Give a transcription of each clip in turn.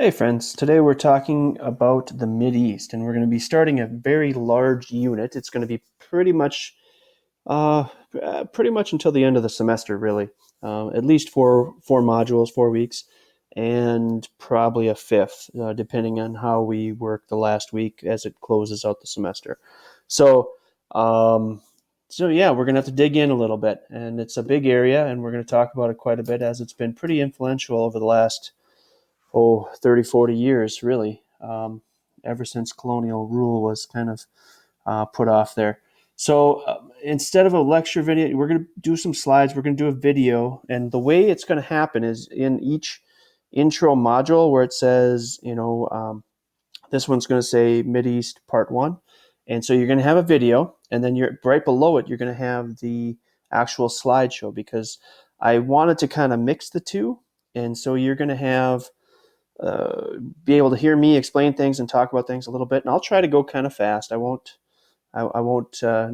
Hey friends, today we're talking about the East, and we're going to be starting a very large unit. It's going to be uh, pretty much until the end of the semester, really. At least four modules, 4 weeks, and probably a fifth, depending on how we work the last week as it closes out the semester. So, um, so yeah, we're going to have to dig in a little bit, and it's a big area, and we're going to talk about it quite a bit as it's been pretty influential over the last 30, 40 years, really, ever since colonial rule was kind of put off there. So instead of a lecture video, we're going to do some slides. We're going to do a video. And the way it's going to happen is in each intro module where it says, this one's going to say Mideast Part 1. And so you're going to have a video. And then you're right below it, you're going to have the actual slideshow because I wanted to kind of mix the two. And so you're going to have be able to hear me explain things and talk about things a little bit. And I'll try to go kind of fast. I won't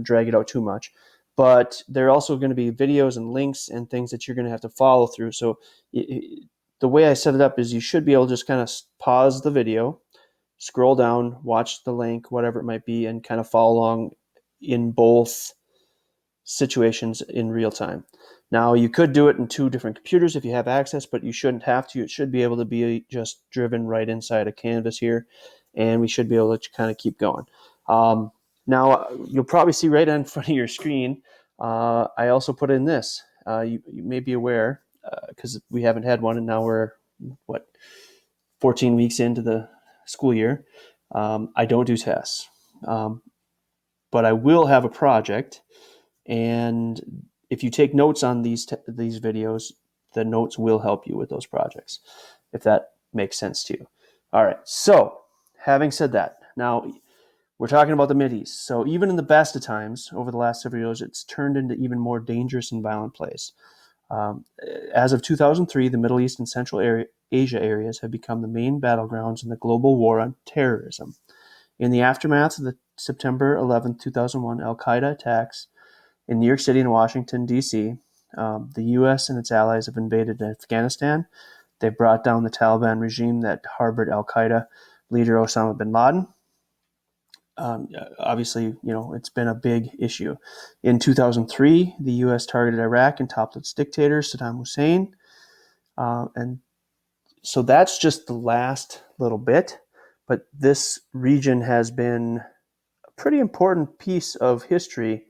drag it out too much. But there are also going to be videos and links and things that you're going to have to follow through. So the way I set it up is you should be able to just kind of pause the video, scroll down, watch the link, whatever it might be, and kind of follow along in both situations in real time. Now, you could do it in two different computers if you have access, but you shouldn't have to. It should be able to be just driven right inside a Canvas here, and we should be able to kind of keep going. Now, you'll probably see right in front of your screen, I also put in this. You may be aware, because we haven't had one, and now we're, 14 weeks into the school year. I don't do tests, but I will have a project. And if you take notes on these videos, the notes will help you with those projects, if that makes sense to you. All right. So, having said that, now we're talking about the Mideast. So, even in the best of times, over the last several years, it's turned into even more dangerous and violent place. Um, as of 2003, the Middle East and Central Asia areas have become the main battlegrounds in the global war on terrorism. In the aftermath of the September 11, 2001 Al-Qaeda attacks in New York City and Washington, D.C., the U.S. and its allies have invaded Afghanistan. They've brought down the Taliban regime that harbored al-Qaeda leader Osama bin Laden. Obviously, it's been a big issue. In 2003, the U.S. targeted Iraq and toppled its dictator, Saddam Hussein. And so that's just the last little bit. But this region has been a pretty important piece of history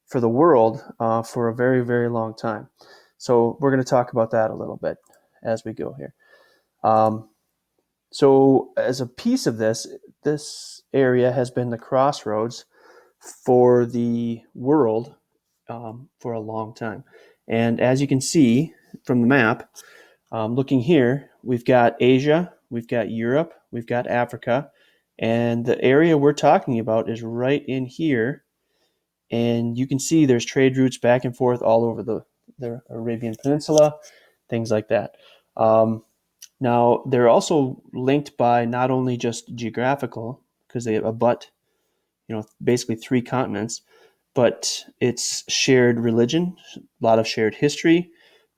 for the world for a very, very long time. So we're going to talk about that a little bit as we go here. So as a piece of this area has been the crossroads for the world for a long time. And as you can see from the map, looking here, we've got Asia, we've got Europe, we've got Africa, and the area we're talking about is right in here. And you can see there's trade routes back and forth all over the Arabian Peninsula, things like that. Now, they're also linked by not only just geographical, because they abut, basically three continents, but it's shared religion, a lot of shared history.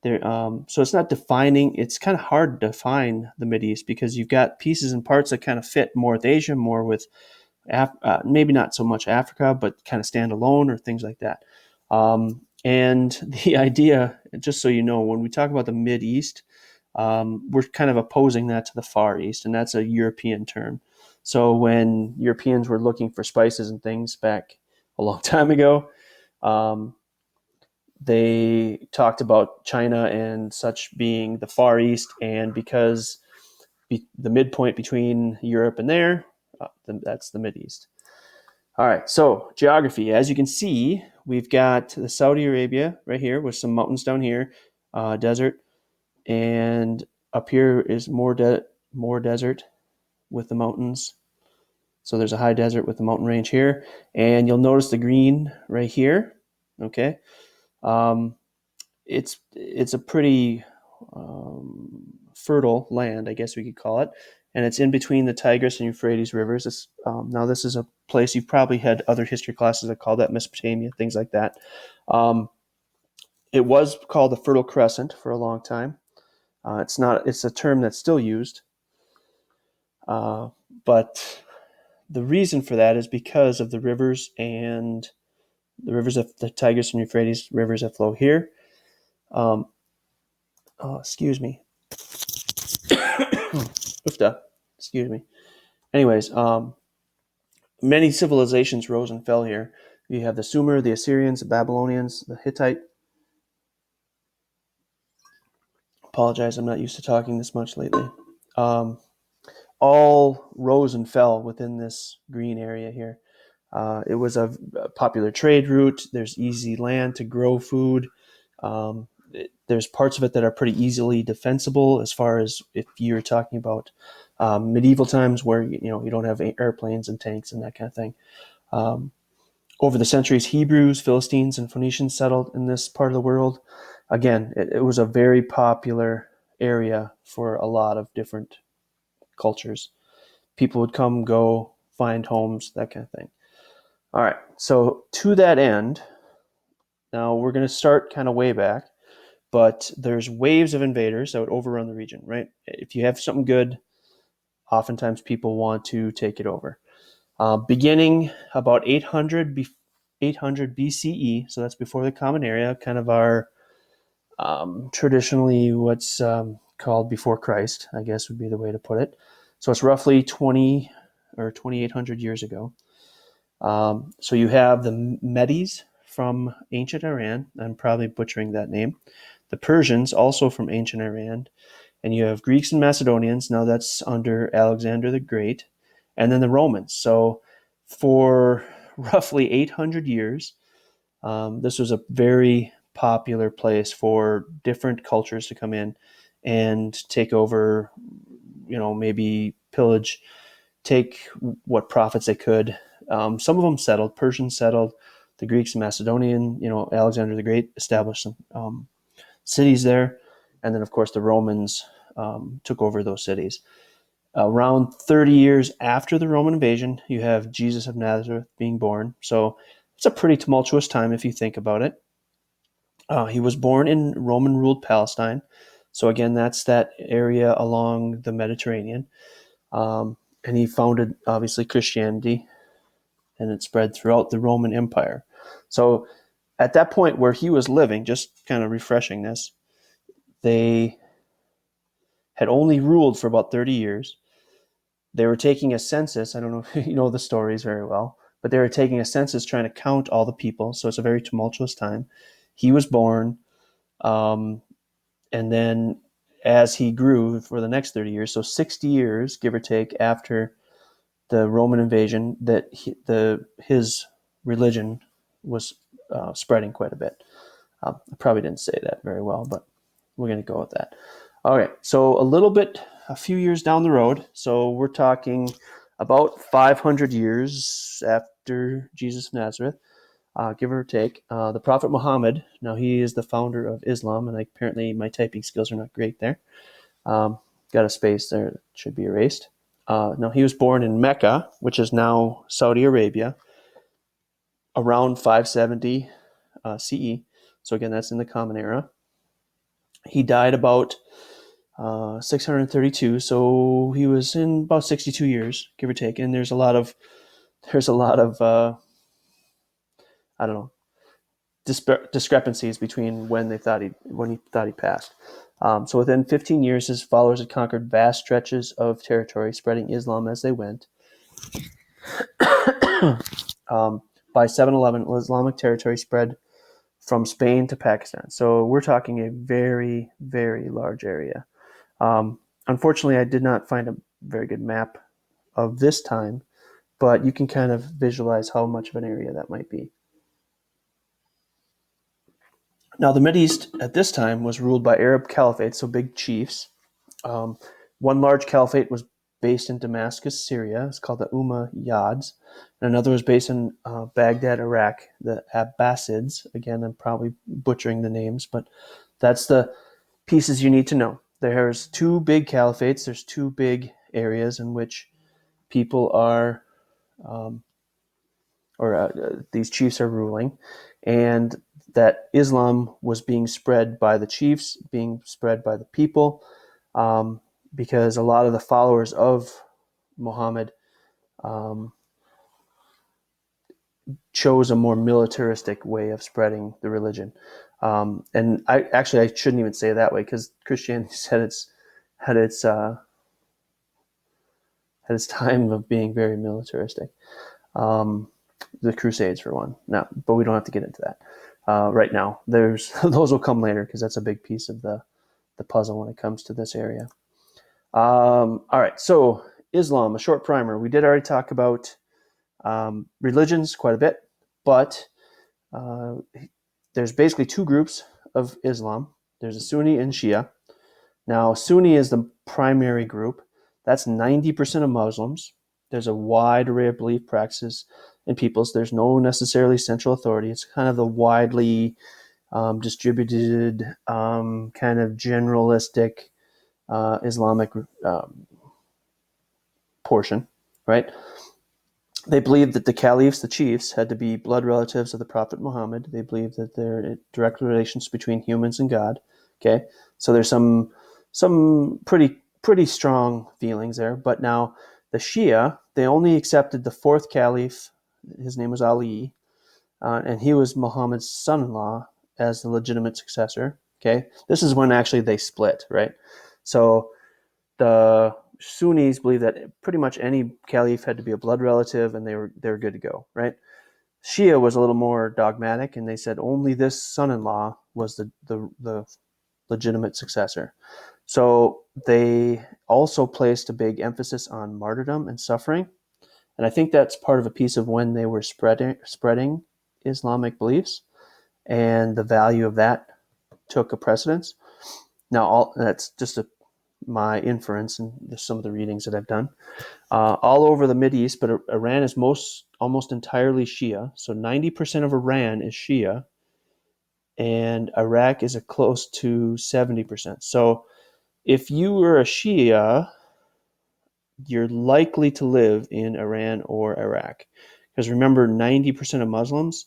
So it's not defining. It's kind of hard to define the Mideast because you've got pieces and parts that kind of fit more with Asia, more with maybe not so much Africa, but kind of standalone or things like that. And the idea, just so you know, when we talk about the Mideast, we're kind of opposing that to the Far East, and that's a European term. So when Europeans were looking for spices and things back a long time ago, they talked about China and such being the Far East, and because the midpoint between Europe and there, that's the Mideast. All right, so geography. As you can see, we've got the Saudi Arabia right here with some mountains down here, desert, and up here is more desert with the mountains. So there's a high desert with the mountain range here, and you'll notice the green right here. Okay, it's a pretty fertile land, I guess we could call it, and it's in between the Tigris and Euphrates rivers. Now this is a place you've probably had other history classes that call that Mesopotamia, things like that. It was called the Fertile Crescent for a long time. It's not. It's a term that's still used. But the reason for that is because of the rivers and the rivers of the Tigris and Euphrates rivers that flow here. Excuse me. Ufta. Excuse me. Anyways, many civilizations rose and fell here. You have the Sumer, the Assyrians, the Babylonians, the Hittite. Apologize, I'm not used to talking this much lately. All rose and fell within this green area here. It was a popular trade route. There's easy land to grow food. There's parts of it that are pretty easily defensible, as far as if you're talking about medieval times where you don't have airplanes and tanks and that kind of thing. Over the centuries, Hebrews, Philistines, and Phoenicians settled in this part of the world. Again, it was a very popular area for a lot of different cultures. People would come, go, find homes, that kind of thing. All right, so to that end, now we're going to start kind of way back, but there's waves of invaders that would overrun the region, right? If you have something good, oftentimes people want to take it over. Beginning about 800 BCE, so that's before the Common Era, kind of our traditionally what's called before Christ, I guess would be the way to put it. So it's roughly 20 or 2,800 years ago. So you have the Medes from ancient Iran. I'm probably butchering that name. The Persians, also from ancient Iran. And you have Greeks and Macedonians. Now that's under Alexander the Great. And then the Romans. So for roughly 800 years, this was a very popular place for different cultures to come in and take over, maybe pillage, take what profits they could. Some of them settled. Persians settled. The Greeks and Macedonian, Alexander the Great established some cities there. And then, of course, the Romans took over those cities. Around 30 years after the Roman invasion, you have Jesus of Nazareth being born. So it's a pretty tumultuous time if you think about it. He was born in Roman-ruled Palestine. So again, that's that area along the Mediterranean. And he founded, obviously, Christianity, and it spread throughout the Roman Empire. So at that point where he was living, just kind of refreshing this, they had only ruled for about 30 years. They were taking a census. I don't know if you know the stories very well, but they were taking a census trying to count all the people. So it's a very tumultuous time. He was born, and then as he grew for the next 30 years, so 60 years, give or take, after the Roman invasion, that his religion was spreading quite a bit. I probably didn't say that very well, but we're going to go with that. All right, so a few years down the road, so we're talking about 500 years after Jesus of Nazareth, give or take, the Prophet Muhammad. Now, he is the founder of Islam, and apparently my typing skills are not great there. Got a space there that should be erased. Now, he was born in Mecca, which is now Saudi Arabia, around 570 CE. So again, that's in the Common Era. He died about 632, so he was in about 62 years, give or take. And there's a lot of I don't know, discrepancies between when he thought he passed. So within 15 years, his followers had conquered vast stretches of territory, spreading Islam as they went. By 711, Islamic territory spread from Spain to Pakistan. So we're talking a very, very large area. Unfortunately, I did not find a very good map of this time, but you can kind of visualize how much of an area that might be. Now, the Mideast at this time was ruled by Arab caliphates, so big chiefs. One large caliphate was based in Damascus, Syria. It's called the Umayyads. And another was based in Baghdad, Iraq, the Abbasids. Again, I'm probably butchering the names, but that's the pieces you need to know. There's two big caliphates. There's two big areas in which people are, these chiefs are ruling, and that Islam was being spread by the chiefs, being spread by the people, because a lot of the followers of Muhammad chose a more militaristic way of spreading the religion. And I shouldn't even say it that way, because Christianity had its uh, had its time of being very militaristic. Um, the Crusades, for one. No, but we don't have to get into that right now. There's those will come later, because that's a big piece of the puzzle when it comes to this area. All right, so Islam, a short primer. We did already talk about religions quite a bit, but uh, there's basically two groups of Islam. There's a Sunni and Shia. Now, Sunni is the primary group. That's 90% of Muslims. There's a wide array of belief practices and peoples. There's no necessarily central authority. It's kind of the widely distributed, kind of generalistic Islamic portion, right? They believed that the caliphs, the chiefs, had to be blood relatives of the Prophet Muhammad. They believed that there are direct relations between humans and God. Okay, so there's some pretty strong feelings there. But now the Shia, they only accepted the fourth caliph. His name was Ali, and he was Muhammad's son-in-law as the legitimate successor. Okay, this is when actually they split, right? So the Sunnis believe that pretty much any caliph had to be a blood relative, and they were good to go, right? Shia was a little more dogmatic, and they said only this son-in-law was the legitimate successor. So they also placed a big emphasis on martyrdom and suffering, and I think that's part of a piece of when they were spreading Islamic beliefs, and the value of that took a precedence. Now, that's just my inference and just some of the readings that I've done. All over the Mideast, but Iran is almost entirely Shia. So 90% of Iran is Shia, and Iraq is a close to 70%. So if you were a Shia, you're likely to live in Iran or Iraq. Because remember, 90% of Muslims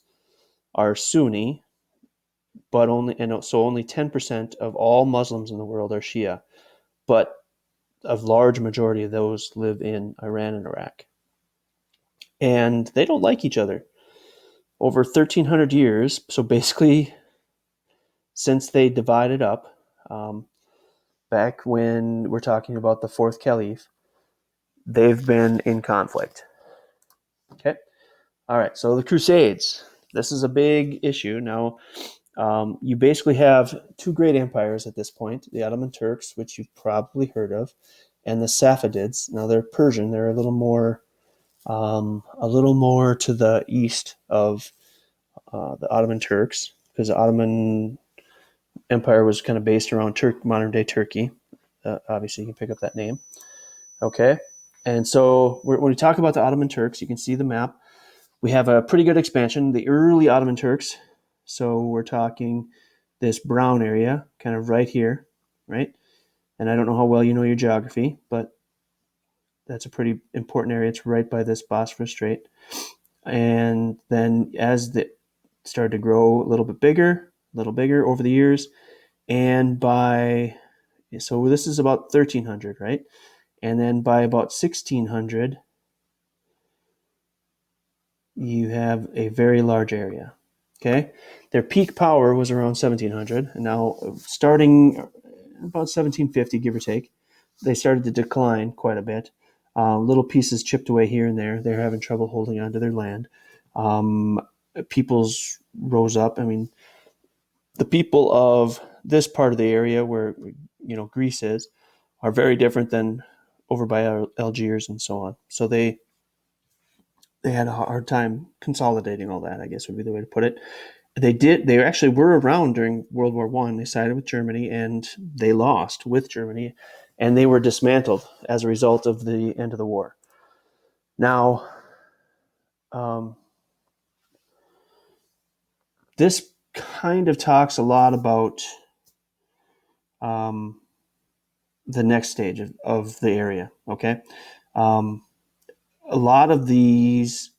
are Sunni, but only 10% of all Muslims in the world are Shia. But a large majority of those live in Iran and Iraq. And they don't like each other. Over 1,300 years, so basically since they divided up, back when we're talking about the fourth caliph, they've been in conflict. Okay? All right, so the Crusades. This is a big issue. Now, you basically have two great empires at this point, the Ottoman Turks, which you've probably heard of, and the Safavids. Now, they're Persian. They're a little more to the east of the Ottoman Turks, because the Ottoman Empire was kind of based around modern day Turkey. Obviously, you can pick up that name. Okay, and so when we talk about the Ottoman Turks, you can see the map. We have a pretty good expansion. The early Ottoman Turks. So we're talking this brown area, kind of right here, right? And I don't know how well you know your geography, but that's a pretty important area. It's right by this Bosphorus Strait. And then as it started to grow a little bigger over the years, and so this is about 1300, right? And then by about 1600, you have a very large area. Okay, their peak power was around 1700, and now starting about 1750, give or take, they started to decline quite a bit. Little pieces chipped away here and there. They're having trouble holding on to their land. Peoples rose up. I mean, the people of this part of the area where Greece is are very different than over by Algiers and so on. So they had a hard time consolidating all that, I guess would be the way to put it. They actually were around during World War One. They sided with Germany, and they lost with Germany, and they were dismantled as a result of the end of the war. Now, this kind of talks a lot about the next stage of the area. Okay, a lot of these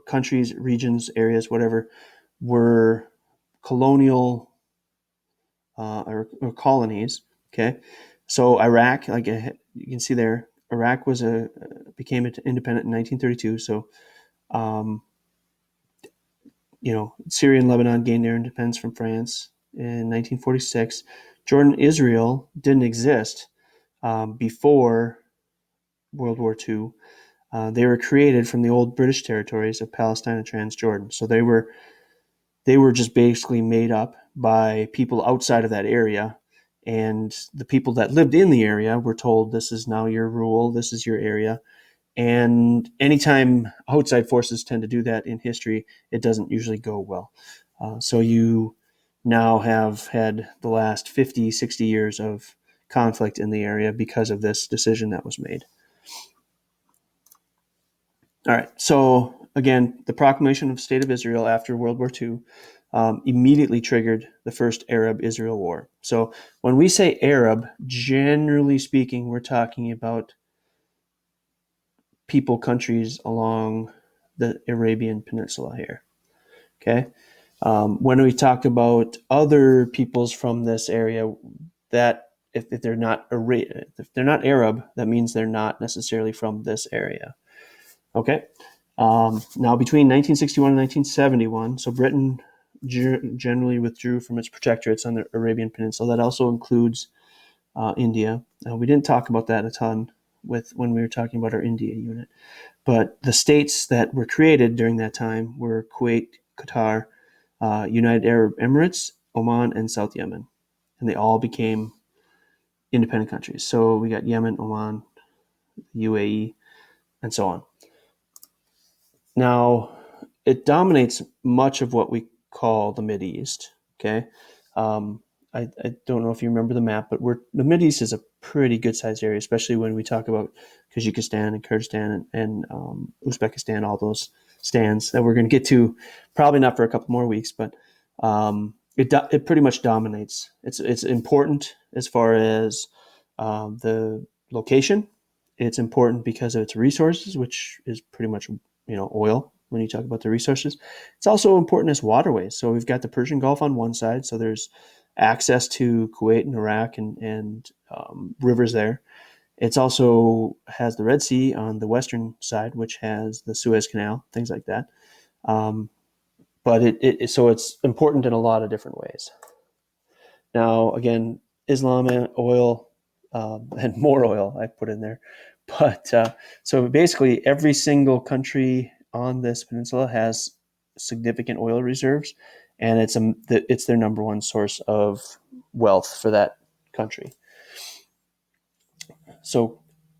countries, regions, areas, whatever, were colonial or colonies. Okay, so Iraq, like you can see there, Iraq became independent in 1932. So, Syria and Lebanon gained their independence from France in 1946. Jordan, Israel didn't exist before World War II. They were created from the old British territories of Palestine and Transjordan. So they were just basically made up by people outside of that area. And the people that lived in the area were told, this is now your rule, this is your area. And anytime outside forces tend to do that in history, it doesn't usually go well. So you now have had the last 50, 60 years of conflict in the area because of this decision that was made. All right. So again, the proclamation of the State of Israel after World War II immediately triggered the first Arab-Israel war. So when we say Arab, generally speaking, we're talking about countries along the Arabian Peninsula here. Okay. When we talk about other peoples from this area, that if they're not Arab, that means they're not necessarily from this area. Okay. Now, between 1961 and 1971, so Britain generally withdrew from its protectorates on the Arabian Peninsula. That also includes India. We didn't talk about that a ton when we were talking about our India unit. But the states that were created during that time were Kuwait, Qatar, United Arab Emirates, Oman, and South Yemen. And they all became independent countries. So we got Yemen, Oman, UAE, and so on. Now, it dominates much of what we call the Mideast. Okay. I don't know if you remember the map, but the Mideast is a pretty good sized area, especially when we talk about Kazakhstan and Kyrgyzstan and Uzbekistan, all those stands that we're going to get to, probably not for a couple more weeks, but it pretty much dominates. It's important as far as the location. It's important because of its resources, which is pretty much oil. When you talk about the resources, it's also important as waterways. So we've got the Persian Gulf on one side, so there's access to Kuwait and Iraq and rivers there. It's also has the Red Sea on the western side, which has the Suez Canal, things like that. But so it's important in a lot of different ways. Now, again, Islam and oil, and more oil I put in there. But so basically every single country on this peninsula has significant oil reserves, and it's their number one source of wealth for that country. So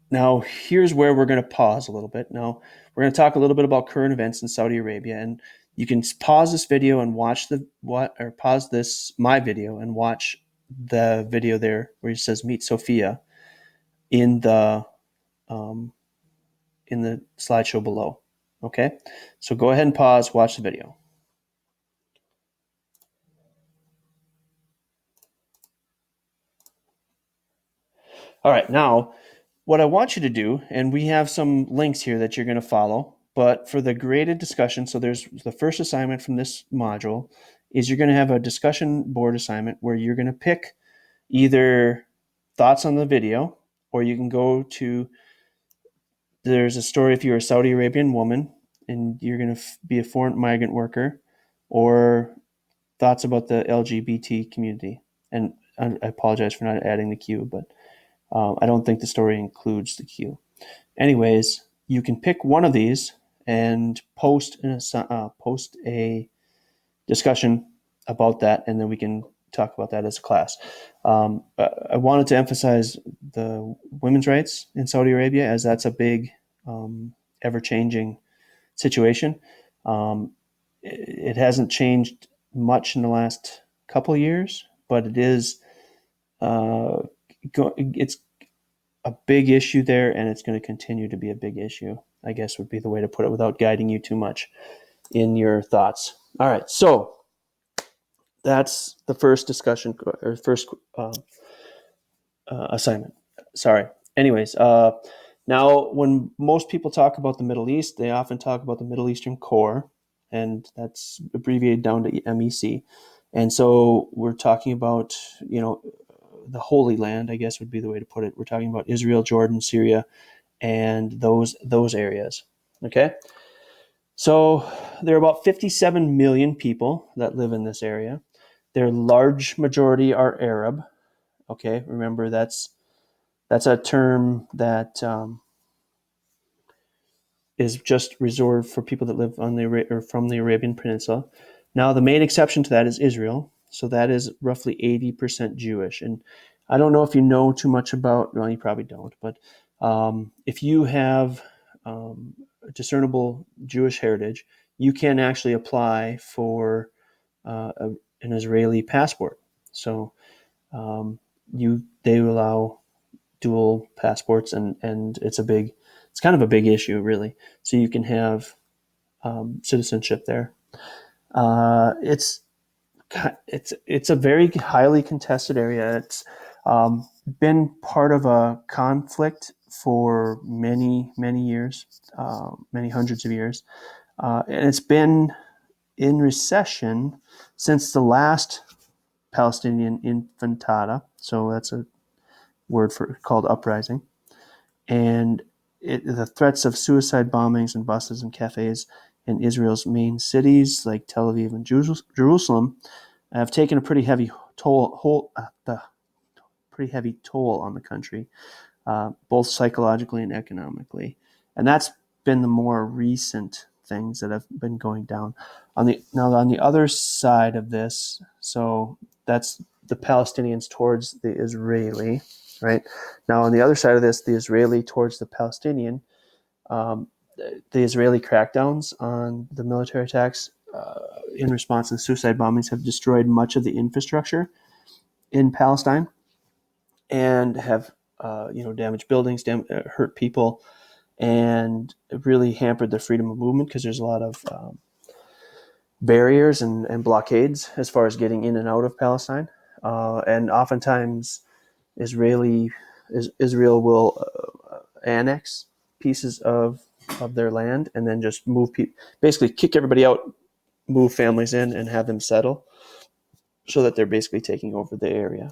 now here's where we're going to pause a little bit. Now we're going to talk a little bit about current events in Saudi Arabia, and you can pause this video and watch my video and watch the video there where it says Meet Sophia in the slideshow below. Okay, so go ahead and pause, watch the video. All right, now what I want you to do, and we have some links here that you're going to follow, but for the graded discussion, so there's the first assignment from this module is you're going to have a discussion board assignment where you're going to pick either thoughts on the video, or you can go to, there's a story if you're a Saudi Arabian woman and you're going to be a foreign migrant worker, or thoughts about the LGBT community. And I apologize for not adding the Q, but I don't think the story includes the Q. Anyways, you can pick one of these and post a discussion about that, and then we can talk about that as a class. I wanted to emphasize the women's rights in Saudi Arabia, as that's a big, ever-changing situation. It hasn't changed much in the last couple of years, but it is it's a big issue there, and it's going to continue to be a big issue, I guess would be the way to put it without guiding you too much in your thoughts. All right, so that's the first discussion or first assignment. Sorry. Anyways, now when most people talk about the Middle East, they often talk about the Middle Eastern Core, and that's abbreviated down to MEC. And so we're talking about, the Holy Land, I guess would be the way to put it. We're talking about Israel, Jordan, Syria, and those areas. Okay, so there are about 57 million people that live in this area. Their large majority are Arab. Okay, remember that's a term that is just reserved for people that live on or from the Arabian Peninsula. Now, the main exception to that is Israel. So that is roughly 80% Jewish. And I don't know if you know too much about, well, you probably don't, but if you have discernible Jewish heritage, you can actually apply for an Israeli passport. So they allow dual passports, and it's kind of a big issue, really. So you can have citizenship there. It's a very highly contested area. It's been part of a conflict for many years, many hundreds of years, and it's been in recession since the last Palestinian Intifada. So that's a word called uprising. And the threats of suicide bombings and buses and cafes in Israel's main cities like Tel Aviv and Jerusalem have taken a pretty heavy toll on the country, both psychologically and economically. And that's been the more recent things that have been going down. On the other side of this, so that's the Palestinians towards the Israeli, right? Now, on the other side of this, the Israeli towards the Palestinian, the Israeli crackdowns on the military attacks in response to the suicide bombings have destroyed much of the infrastructure in Palestine and have damaged buildings, hurt people, and it really hampered the freedom of movement because there's a lot of barriers and blockades as far as getting in and out of Palestine. And oftentimes Israel will annex pieces of their land and then just basically kick everybody out, move families in, and have them settle, so that they're basically taking over the area.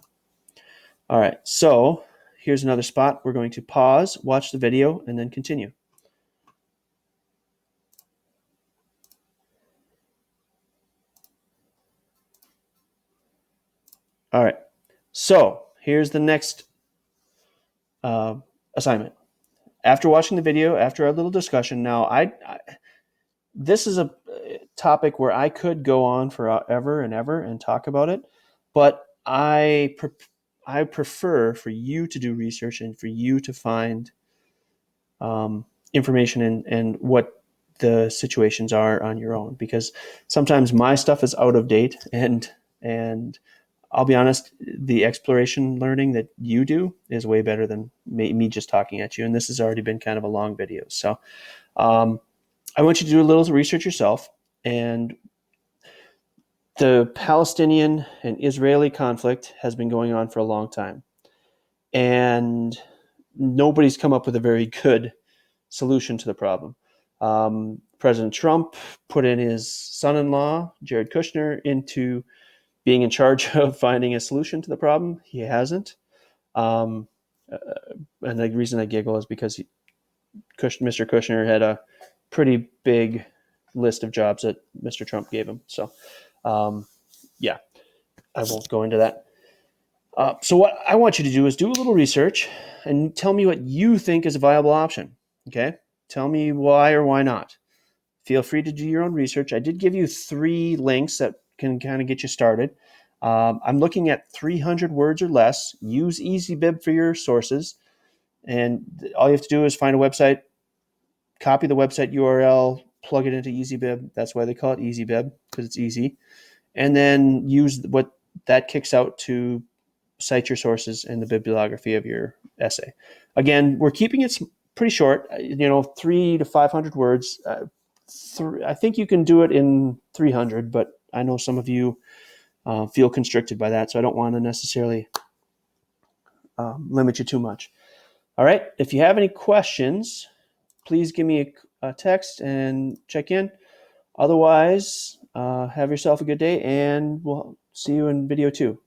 All right, so here's another spot. We're going to pause, watch the video, and then continue. All right, so here's the next assignment. After watching the video, after our little discussion, now this is a topic where I could go on forever and ever and talk about it, but I prefer for you to do research and for you to find information and what the situations are on your own, because sometimes my stuff is out of date, and I'll be honest, the exploration learning that you do is way better than me just talking at you. And this has already been kind of a long video. So I want you to do a little research yourself. And the Palestinian and Israeli conflict has been going on for a long time. And nobody's come up with a very good solution to the problem. President Trump put in his son-in-law, Jared Kushner, into being in charge of finding a solution to the problem. He hasn't. And the reason I giggle is because Mr. Kushner had a pretty big list of jobs that Mr. Trump gave him. So, yeah, I won't go into that. So what I want you to do is do a little research and tell me what you think is a viable option. Okay? Tell me why or why not. Feel free to do your own research. I did give you 3 links that can kind of get you started. I'm looking at 300 words or less. Use EasyBib for your sources. And all you have to do is find a website, copy the website URL, plug it into EasyBib. That's why they call it EasyBib, because it's easy. And then use what that kicks out to cite your sources and the bibliography of your essay. Again, we're keeping it pretty short, 300 to 500 words. I think you can do it in 300, but I know some of you feel constricted by that, so I don't want to necessarily limit you too much. All right, if you have any questions, please give me a text and check in. Otherwise, have yourself a good day, and we'll see you in video 2.